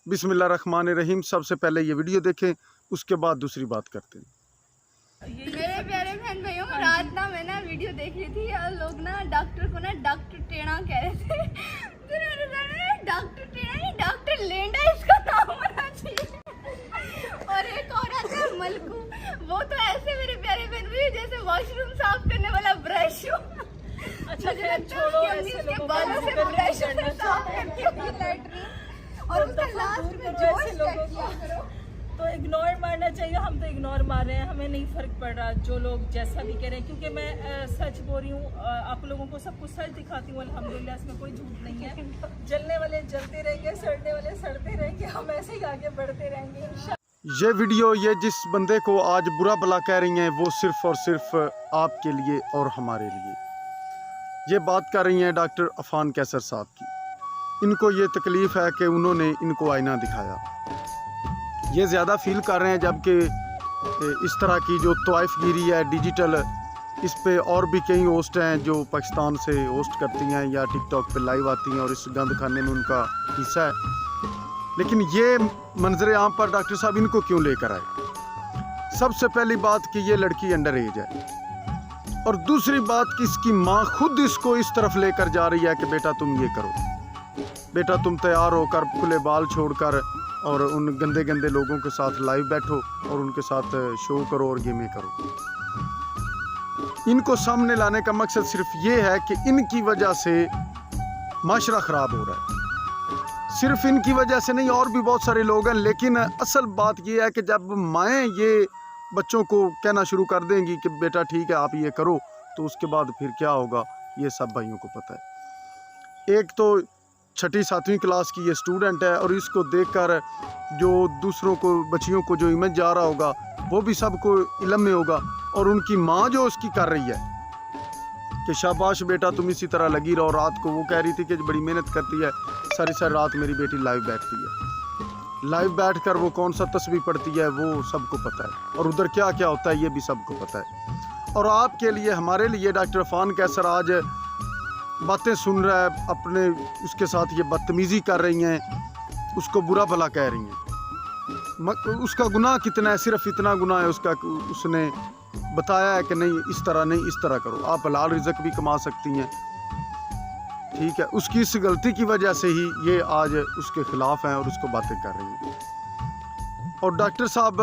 बिस्मिल्लाहिर्रहमानिर्रहीम। सबसे पहले ये वीडियो देखें, उसके बाद दूसरी बात करते हैं। मेरे प्यारे बहन भाइयों, रात ना मैं ना वीडियो देख रही थी और लोग ना डॉक्टर को ना डॉक्टर टेढ़ा कह रहे थे। फिर मैंने कहा डॉक्टर टेढ़ा नहीं, डॉक्टर लेंडा इसका नाम होना चाहिए। और एक और आता है मलकू, वो तो ऐसे मेरे प्यारे बहन भाई जैसे वॉशरूम साफ करने वाला ब्रश हो। अच्छा छोड़ो, ऐसे लोगों को ब्रश साफ करती है लैट्रिन और उसका लास्ट में जोश करो तो इग्नोर मारना चाहिए। हम तो इग्नोर मार रहे हैं, हमें नहीं फर्क पड़ रहा जो लोग जैसा भी कह रहे हैं, क्योंकि मैं सच बोल रही हूँ। आप लोगों को सब कुछ सच दिखाती हूँ अल्हम्दुलिल्लाह, इसमें कोई झूठ नहीं है। जलने वाले जलते रहेंगे, सड़ने वाले सड़ते रहेंगे, हम ऐसे ही आगे बढ़ते रहेंगे इंशाअल्लाह। ये वीडियो ये जिस बंदे को आज बुरा भला कह रही हैं, वो सिर्फ़ और सिर्फ आपके लिए और हमारे लिए। ये बात कर रही हैं डॉक्टर अफान कैसर साहब की। इनको ये तकलीफ़ है कि उन्होंने इनको आईना दिखाया। ये ज़्यादा फील कर रहे हैं, जबकि इस तरह की जो तवाइफ़ गिरी है डिजिटल, इस पे और भी कई होस्ट हैं जो पाकिस्तान से होस्ट करती हैं या टिकटॉक पे लाइव आती हैं और इस गंद खाने में उनका हिस्सा है। लेकिन ये मंजर आम पर डॉक्टर साहब इनको क्यों लेकर आए? सबसे पहली बात कि ये लड़की अंडर एज है, और दूसरी बात कि इसकी माँ खुद इसको इस तरफ लेकर जा रही है कि बेटा तुम ये करो, बेटा तुम तैयार होकर खुले बाल छोड़कर और उन गंदे गंदे लोगों के साथ लाइव बैठो और उनके साथ शो करो और गेमें करो। इनको सामने लाने का मकसद सिर्फ ये है कि इनकी वजह से माशरा ख़राब हो रहा है। सिर्फ इनकी वजह से नहीं, और भी बहुत सारे लोग हैं। लेकिन असल बात ये है कि जब माएँ ये बच्चों को कहना शुरू कर देंगी कि बेटा ठीक है आप ये करो, तो उसके बाद फिर क्या होगा ये सब भाइयों को पता है। एक तो 6ठी 7वीं क्लास की ये स्टूडेंट है, और इसको देखकर जो दूसरों को बच्चियों को जो इमेज जा रहा होगा वो भी सबको इल्म में होगा। और उनकी माँ जो उसकी कर रही है कि शाबाश बेटा तुम इसी तरह लगी रहो। रात को वो कह रही थी कि बड़ी मेहनत करती है, सारी सारी रात मेरी बेटी लाइव बैठती है। लाइव बैठकर वो कौन सा तस्बीह पढ़ती है वो सबको पता है, और उधर क्या क्या होता है ये भी सबको पता है। और आपके लिए हमारे लिए डॉक्टर अफान कैसर आज बातें सुन रहा है, अपने उसके साथ ये बदतमीज़ी कर रही हैं, उसको बुरा भला कह रही हैं। उसका गुनाह कितना है? सिर्फ इतना गुनाह है उसका, उसने बताया है कि नहीं इस तरह नहीं, इस तरह करो, आप हलाल रिज़्क भी कमा सकती हैं। ठीक है, उसकी इस गलती की वजह से ही ये आज उसके ख़िलाफ़ हैं और उसको बातें कर रही हैं। और डॉक्टर साहब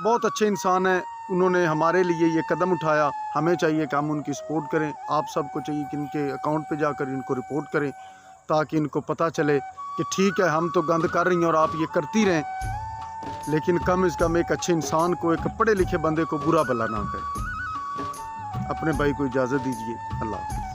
बहुत अच्छे इंसान हैं, उन्होंने हमारे लिए ये कदम उठाया। हमें चाहिए कि हम उनकी सपोर्ट करें। आप सबको चाहिए कि इनके अकाउंट पे जाकर इनको रिपोर्ट करें, ताकि इनको पता चले कि ठीक है हम तो गंद कर रही हैं और आप ये करती रहें, लेकिन कम से कम एक अच्छे इंसान को, एक पढ़े लिखे बंदे को बुरा भला ना करें। अपने भाई को इजाज़त दीजिए। अल्लाह हाफ़िज़।